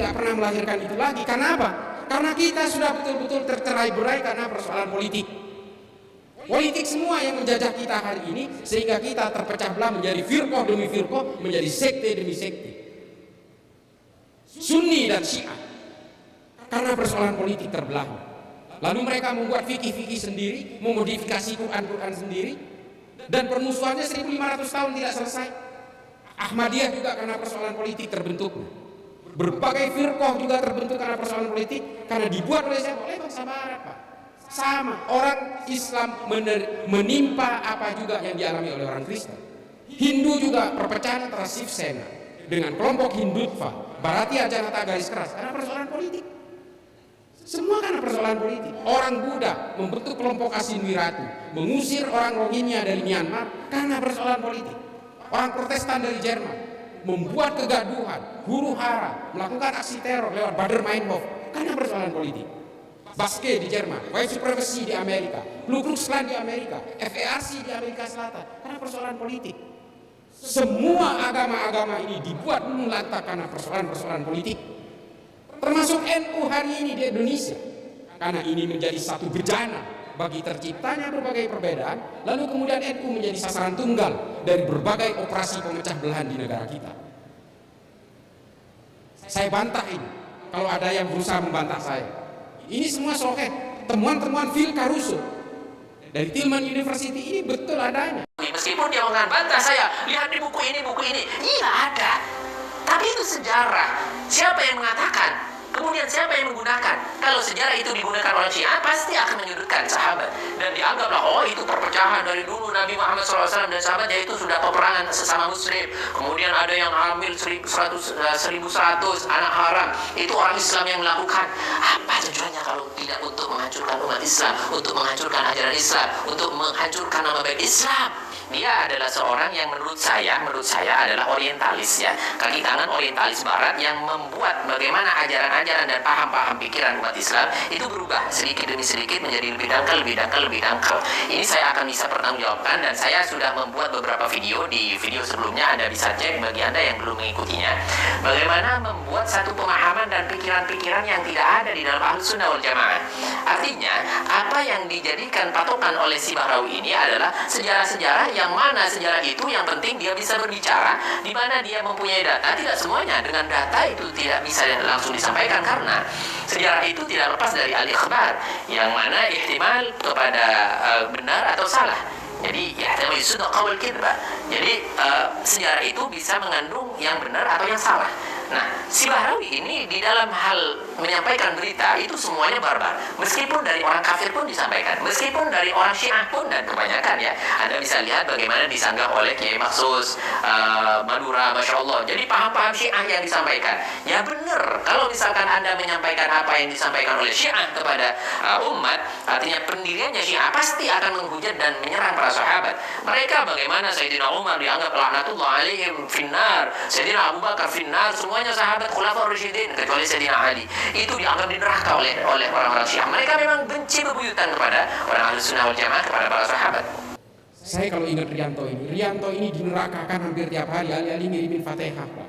nggak pernah melahirkan itu lagi. Karena apa? Karena kita sudah betul-betul tercerai-berai karena persoalan politik. Politik semua yang menjajah kita hari ini, sehingga kita terpecah belah menjadi firqah demi firqah, menjadi sekte demi sekte, Sunni dan Syiah, karena persoalan politik terbelah. Lalu mereka membuat fikih-fikih sendiri, memodifikasi Quran sendiri, dan permusuhannya 1500 tahun tidak selesai. Ahmadiyah juga karena persoalan politik terbentuk. Berbagai firqah juga terbentuk karena persoalan politik, karena dibuat oleh siapa? Oleh bangsa Barat, Pak. Sama, orang Islam menimpa apa juga yang dialami oleh orang Kristen. Hindu juga perpecahan antara Shiv Sena dengan kelompok Hindutva, Bharatiya Janata garis keras, karena persoalan politik. Semua karena persoalan politik. Orang Buddha membentuk kelompok Asinwiratu, mengusir orang Rohingya dari Myanmar karena persoalan politik. Orang Protestan dari Jerman membuat kegaduhan, huru hara, melakukan aksi teror lewat Baader-Meinhof karena persoalan politik. Baske di Jerman, white supremacy di Amerika, Ku Klux Klan di Amerika, FARC di Amerika Selatan, karena persoalan politik. Semua agama-agama ini dibuat lantak karena persoalan-persoalan politik. Termasuk NU hari ini di Indonesia, karena ini menjadi satu bejana bagi terciptanya berbagai perbedaan, lalu kemudian NU menjadi sasaran tunggal dari berbagai operasi pemecah belahan di negara kita. Saya bantah ini, kalau ada yang berusaha membantah saya. Ini semua soket, temuan-temuan Phil Caruso dari Tillman University ini betul adanya. Meskipun dia bantah saya, lihat di buku ini, iya ada. Tapi itu sejarah. Siapa yang mengatakan? Kemudian siapa yang menggunakan? Kalau sejarah itu digunakan oleh Syiah, pasti akan menyudutkan sahabat. Dan dianggaplah, oh itu perpecahan dari dulu Nabi Muhammad SAW dan sahabatnya itu sudah peperangan sesama muslim. Kemudian ada yang hamil 1100 anak haram. Itu orang Islam yang melakukan. Apa tujuannya kalau tidak untuk menghancurkan umat Islam, untuk menghancurkan ajaran Islam, untuk menghancurkan nama baik Islam? Dia adalah seorang yang menurut saya adalah orientalis ya, kaki tangan orientalis barat yang membuat bagaimana ajaran-ajaran dan paham-paham pikiran umat Islam itu berubah sedikit demi sedikit menjadi lebih dangkal. Ini saya akan bisa pertanggungjawabkan, dan saya sudah membuat beberapa video. Di video sebelumnya Anda bisa cek bagi Anda yang belum mengikutinya, bagaimana membuat satu pemahaman dan pikiran-pikiran yang tidak ada di dalam Ahlus Sunnah wal Jamaah. Artinya, apa yang dijadikan patokan oleh si Bahrawi ini adalah sejarah-sejarah yang mana sejarah itu yang penting dia bisa berbicara, di mana dia mempunyai data. Tidak semuanya dengan data itu tidak bisa langsung disampaikan, karena sejarah itu tidak lepas dari al-ikhbar, yang mana ihtimal kepada benar atau salah. Jadi ya namanya sudah qaul kidbah. Jadi sejarah itu bisa mengandung yang benar atau yang salah. Nah, si Bahrawi ini di dalam hal menyampaikan berita itu semuanya barbar. Meskipun dari orang kafir pun disampaikan, meskipun dari orang Syiah pun, dan kebanyakan ya, Anda bisa lihat bagaimana disanggah oleh Kiai Maksus Madura, Masya Allah. Jadi paham-paham Syiah yang disampaikan, ya benar. Kalau misalkan Anda menyampaikan apa yang disampaikan oleh Syiah kepada umat, artinya pendiriannya Syiah pasti akan menghujat dan menyerang para sahabat. Mereka bagaimana Sayyidina Umar dianggap laknatullah alaihim finnar, Sayyidina Abu Bakar finnar, semuanya sahabat Khulafaur Rasyidin kecuali Sayyidina Ali itu dianggap di neraka oleh orang-orang Syiah. Mereka memang benci bebuyutan kepada orang Ahlus Sunnah wal Jamaah, kepada para sahabat. Saya kalau ingat Rianto ini dinerakakan hampir tiap hari, alih-alih ngirimin Fatihah, Pak.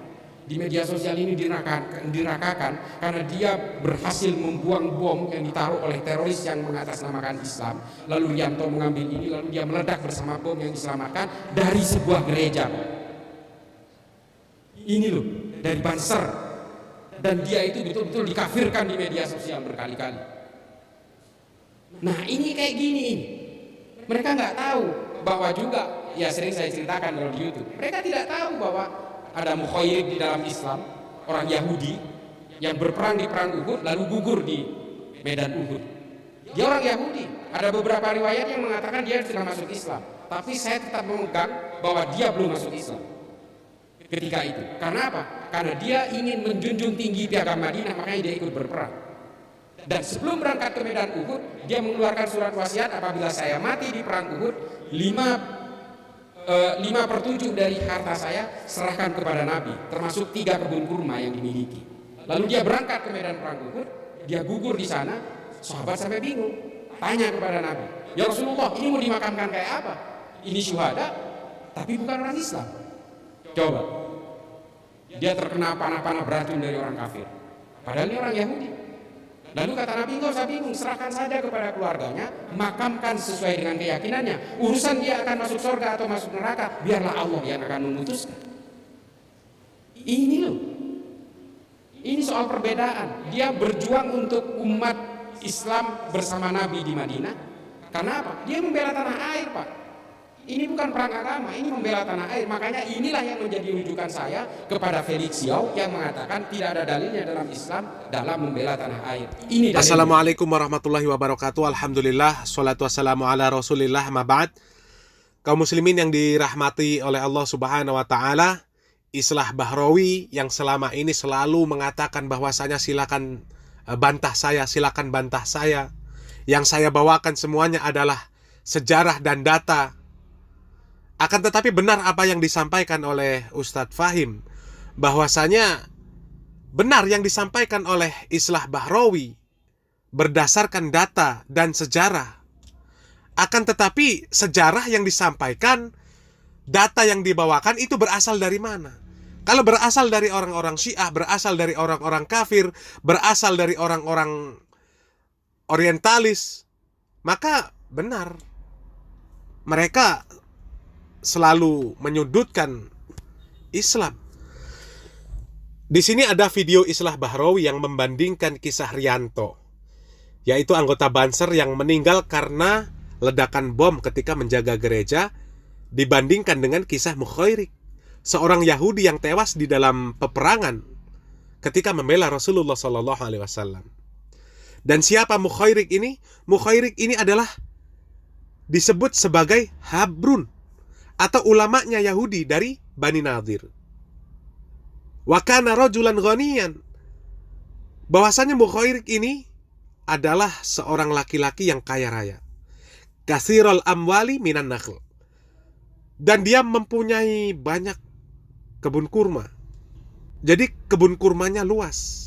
Di media sosial ini dirakakan karena dia berhasil membuang bom yang ditaruh oleh teroris yang mengatasnamakan Islam. Lalu Rianto mengambil ini, lalu dia meledak bersama bom yang diselamatkan dari sebuah gereja. Ini loh, dari Banser. Dan dia itu betul-betul dikafirkan di media sosial berkali-kali. Nah ini kayak gini ini. Mereka nggak tahu bahwa juga, ya sering saya ceritakan kalau di YouTube, mereka tidak tahu bahwa ada mukhayyib di dalam Islam, orang Yahudi yang berperang di perang Uhud lalu gugur di medan Uhud. Dia orang Yahudi. Ada beberapa riwayat yang mengatakan dia sudah masuk Islam, tapi saya tetap memegang bahwa dia belum masuk Islam ketika itu. Karena apa? Karena dia ingin menjunjung tinggi piagam Madinah, makanya dia ikut berperang. Dan sebelum berangkat ke medan Uhud, dia mengeluarkan surat wasiat, apabila saya mati di perang Uhud, 5/7 dari harta saya serahkan kepada Nabi, termasuk 3 kebun kurma yang dimiliki. Lalu dia berangkat ke medan perang Uhud, dia gugur di sana. Sahabat sampai bingung, tanya kepada Nabi, ya Rasulullah, ini mau dimakamkan kayak apa? Ini syuhada, tapi bukan orang Islam. Coba, dia terkena panah-panah beracun dari orang kafir. Padahal ini orang Yahudi. Lalu kata Nabi, enggak usah bingung, serahkan saja kepada keluarganya, makamkan sesuai dengan keyakinannya. Urusan dia akan masuk surga atau masuk neraka, biarlah Allah yang akan memutuskan. Ini loh. Ini soal perbedaan. Dia berjuang untuk umat Islam bersama Nabi di Madinah. Karena apa? Dia membela tanah air, Pak. Ini bukan perang agama, ini membela tanah air. Makanya inilah yang menjadi rujukan saya kepada Felix Yao yang mengatakan tidak ada dalilnya dalam Islam dalam membela tanah air. Ini dalilnya. Assalamualaikum warahmatullahi wabarakatuh. Alhamdulillah, salatu wassalamu ala rasulillah, ma ba'd. Kaum muslimin yang dirahmati oleh Allah subhanahu wa ta'ala, Islah Bahrawi yang selama ini selalu mengatakan bahwasanya silakan bantah saya, silakan bantah saya. Yang saya bawakan semuanya adalah sejarah dan data. Akan tetapi benar apa yang disampaikan oleh Ustadz Fahim, bahwasanya benar yang disampaikan oleh Islah Bahrawi berdasarkan data dan sejarah. Akan tetapi sejarah yang disampaikan, data yang dibawakan itu berasal dari mana? Kalau berasal dari orang-orang Syiah, berasal dari orang-orang kafir, berasal dari orang-orang orientalis, maka benar mereka selalu menyudutkan Islam. Di sini ada video Islah Bahrawi yang membandingkan kisah Rianto, yaitu anggota Banser yang meninggal karena ledakan bom ketika menjaga gereja, dibandingkan dengan kisah Mukhairik, seorang Yahudi yang tewas di dalam peperangan ketika membela Rasulullah SAW. Dan siapa Mukhairik ini? Mukhairik ini adalah disebut sebagai Habrun, atau ulamanya Yahudi dari Bani Nadir. Wa kana rajulan ghaniyan. Bahwasanya Mukhairik ini adalah seorang laki-laki yang kaya raya. Katsirul amwali minan nakhl. Dan dia mempunyai banyak kebun kurma. Jadi kebun kurmanya luas.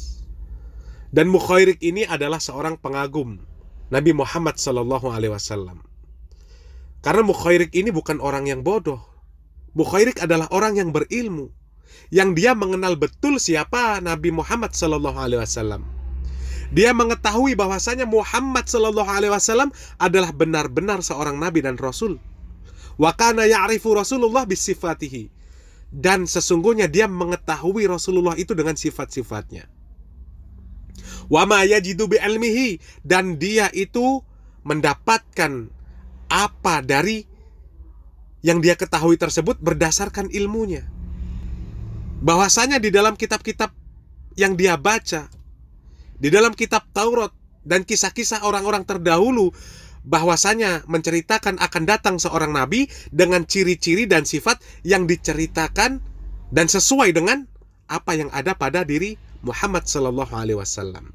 Dan Mukhairik ini adalah seorang pengagum Nabi Muhammad SAW. Karena Mukhairik ini bukan orang yang bodoh. Mukhairik adalah orang yang berilmu, yang dia mengenal betul siapa Nabi Muhammad SAW. Dia mengetahui bahwasanya Muhammad SAW adalah benar-benar seorang nabi dan rasul. Wa kana ya'rifu Rasulullah bisifatihi. Dan sesungguhnya dia mengetahui Rasulullah itu dengan sifat-sifatnya. Wa ma yajidu bi ilmihi, dan dia itu mendapatkan apa dari yang dia ketahui tersebut berdasarkan ilmunya. Bahwasanya di dalam kitab-kitab yang dia baca, di dalam kitab Taurat dan kisah-kisah orang-orang terdahulu, bahwasanya menceritakan akan datang seorang nabi dengan ciri-ciri dan sifat yang diceritakan dan sesuai dengan apa yang ada pada diri Muhammad SAW.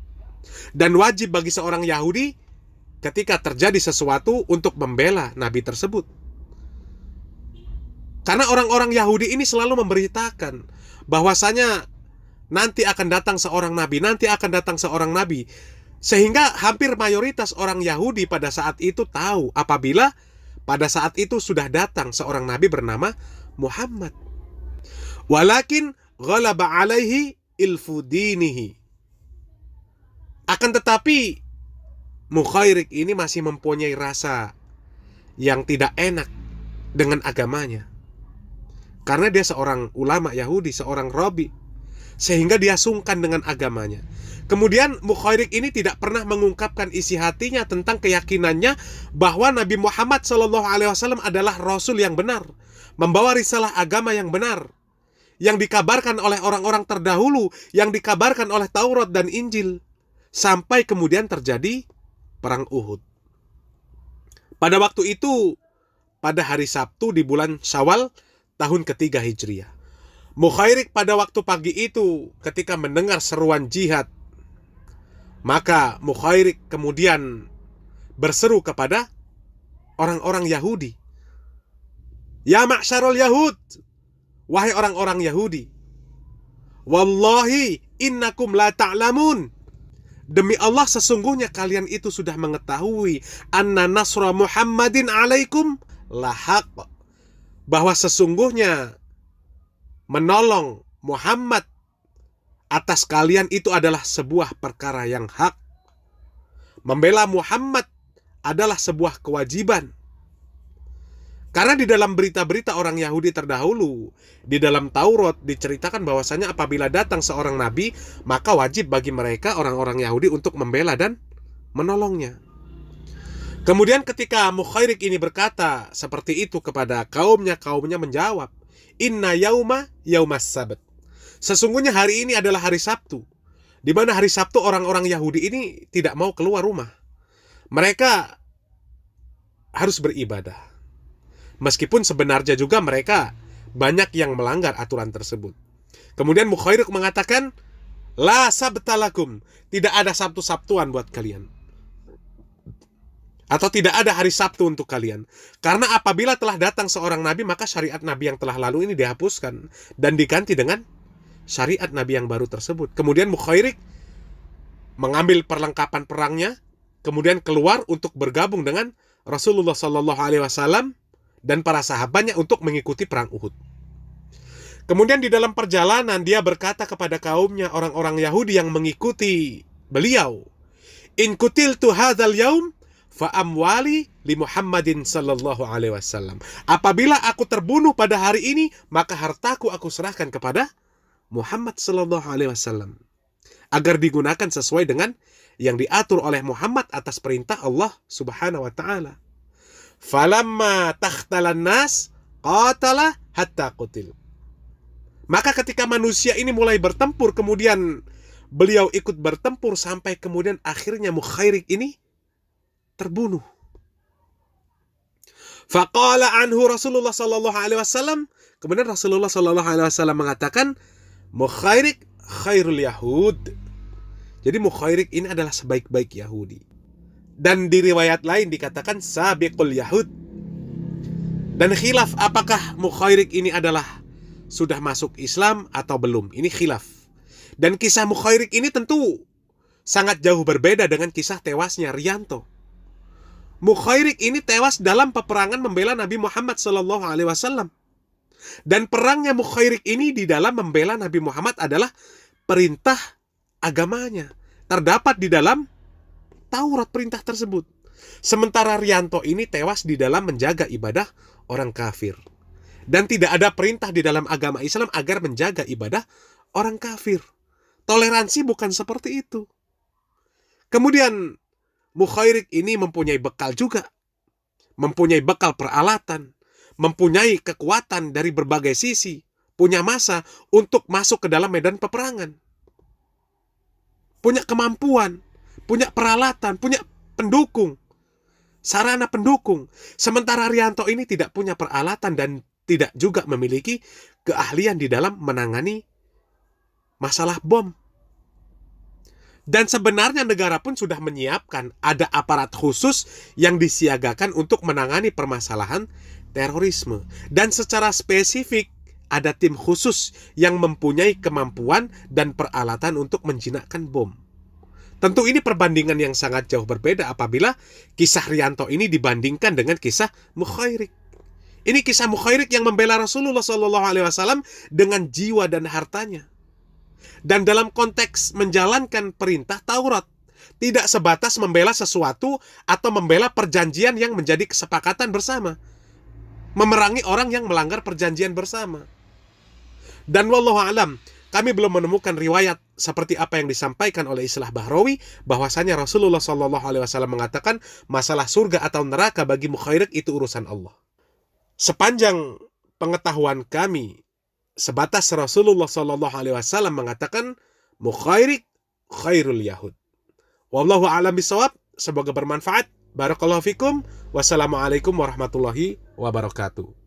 Dan wajib bagi seorang Yahudi ketika terjadi sesuatu untuk membela nabi tersebut. Karena orang-orang Yahudi ini selalu memberitakan bahwasanya nanti akan datang seorang nabi, nanti akan datang seorang nabi. Sehingga hampir mayoritas orang Yahudi pada saat itu tahu apabila pada saat itu sudah datang seorang nabi bernama Muhammad. Walakin ghalaba alaihi ilfu dinihi. Akan tetapi Mukhairik ini masih mempunyai rasa yang tidak enak dengan agamanya. Karena dia seorang ulama Yahudi, seorang rabi, sehingga dia sungkan dengan agamanya. Kemudian Mukhairik ini tidak pernah mengungkapkan isi hatinya tentang keyakinannya bahwa Nabi Muhammad SAW adalah Rasul yang benar, membawa risalah agama yang benar, yang dikabarkan oleh orang-orang terdahulu, yang dikabarkan oleh Taurat dan Injil, sampai kemudian terjadi Perang Uhud. Pada waktu itu, pada hari Sabtu di bulan Syawal tahun ketiga Hijriah, Mukhairik pada waktu pagi itu ketika mendengar seruan jihad, maka Mukhairik kemudian berseru kepada orang-orang Yahudi. Ya ma'syarul Yahud, wahai orang-orang Yahudi, wallahi innakum la ta'lamun. Demi Allah, sesungguhnya kalian itu sudah mengetahui anna nasra Muhammadin alaikum lahaq, bahwa sesungguhnya menolong Muhammad atas kalian itu adalah sebuah perkara yang hak. Membela Muhammad adalah sebuah kewajiban. Karena di dalam berita-berita orang Yahudi terdahulu, di dalam Taurat diceritakan bahwasanya apabila datang seorang nabi, maka wajib bagi mereka orang-orang Yahudi untuk membela dan menolongnya. Kemudian ketika Mukhairik ini berkata seperti itu kepada kaumnya menjawab, Inna yauma yaumas sabat. Sesungguhnya hari ini adalah hari Sabtu, di mana hari Sabtu orang-orang Yahudi ini tidak mau keluar rumah. Mereka harus beribadah. Meskipun sebenarnya juga mereka banyak yang melanggar aturan tersebut. Kemudian Mukhairik mengatakan, La sabtalakum, tidak ada Sabtu-Sabtuan buat kalian. Atau tidak ada hari Sabtu untuk kalian. Karena apabila telah datang seorang nabi, maka syariat nabi yang telah lalu ini dihapuskan dan diganti dengan syariat nabi yang baru tersebut. Kemudian Mukhairik mengambil perlengkapan perangnya, kemudian keluar untuk bergabung dengan Rasulullah SAW dan para sahabatnya untuk mengikuti perang Uhud. Kemudian di dalam perjalanan dia berkata kepada kaumnya, orang-orang Yahudi yang mengikuti beliau, In kutiltu hadzal yaum fa amwali li Muhammadin sallallahu alaihi wasallam. Apabila aku terbunuh pada hari ini, maka hartaku aku serahkan kepada Muhammad sallallahu alaihi wasallam agar digunakan sesuai dengan yang diatur oleh Muhammad atas perintah Allah Subhanahu wa taala. Falamma takhtalan nas qatala hatta qutil. Maka ketika manusia ini mulai bertempur, kemudian beliau ikut bertempur sampai kemudian akhirnya Mukhairik ini terbunuh. Faqala anhu Rasulullah sallallahu alaihi wasallam. Kemudian Rasulullah sallallahu alaihi wasallam mengatakan, Mukhairik khairul Yahud. Jadi Mukhairik ini adalah sebaik-baik Yahudi. Dan di riwayat lain dikatakan Sabiqul Yahud. Dan khilaf apakah Mukhairik ini adalah sudah masuk Islam atau belum. Ini khilaf. Dan kisah Mukhairik ini tentu sangat jauh berbeda dengan kisah tewasnya Riyanto. Mukhairik ini tewas dalam peperangan membela Nabi Muhammad SAW. Dan perangnya Mukhairik ini di dalam membela Nabi Muhammad adalah perintah agamanya. Terdapat di dalam Taurat perintah tersebut. Sementara Riyanto ini tewas di dalam menjaga ibadah orang kafir. Dan tidak ada perintah di dalam agama Islam agar menjaga ibadah orang kafir. Toleransi bukan seperti itu. Kemudian Mukhairik ini mempunyai bekal juga. Mempunyai bekal peralatan. Mempunyai kekuatan dari berbagai sisi. Punya masa untuk masuk ke dalam medan peperangan. Punya kemampuan. Punya peralatan, punya pendukung, sarana pendukung. Sementara Riyanto ini tidak punya peralatan dan tidak juga memiliki keahlian di dalam menangani masalah bom. Dan sebenarnya negara pun sudah menyiapkan, ada aparat khusus yang disiagakan untuk menangani permasalahan terorisme. Dan secara spesifik, ada tim khusus yang mempunyai kemampuan dan peralatan untuk menjinakkan bom. Tentu ini perbandingan yang sangat jauh berbeda apabila kisah Riyanto ini dibandingkan dengan kisah Mukhairik. Ini kisah Mukhairik yang membela Rasulullah SAW dengan jiwa dan hartanya. Dan dalam konteks menjalankan perintah Taurat, tidak sebatas membela sesuatu atau membela perjanjian yang menjadi kesepakatan bersama. Memerangi orang yang melanggar perjanjian bersama. Dan wallahu a'lam, kami belum menemukan riwayat seperti apa yang disampaikan oleh Islah Bahrawi bahwasanya Rasulullah SAW mengatakan masalah surga atau neraka bagi Mukhairik itu urusan Allah. Sepanjang pengetahuan kami, sebatas Rasulullah SAW mengatakan Mukhairik khairul Yahud. Wallahu a'lam bishawab. Semoga bermanfaat. Barakallahu fikum. Wassalamualaikum warahmatullahi wabarakatuh.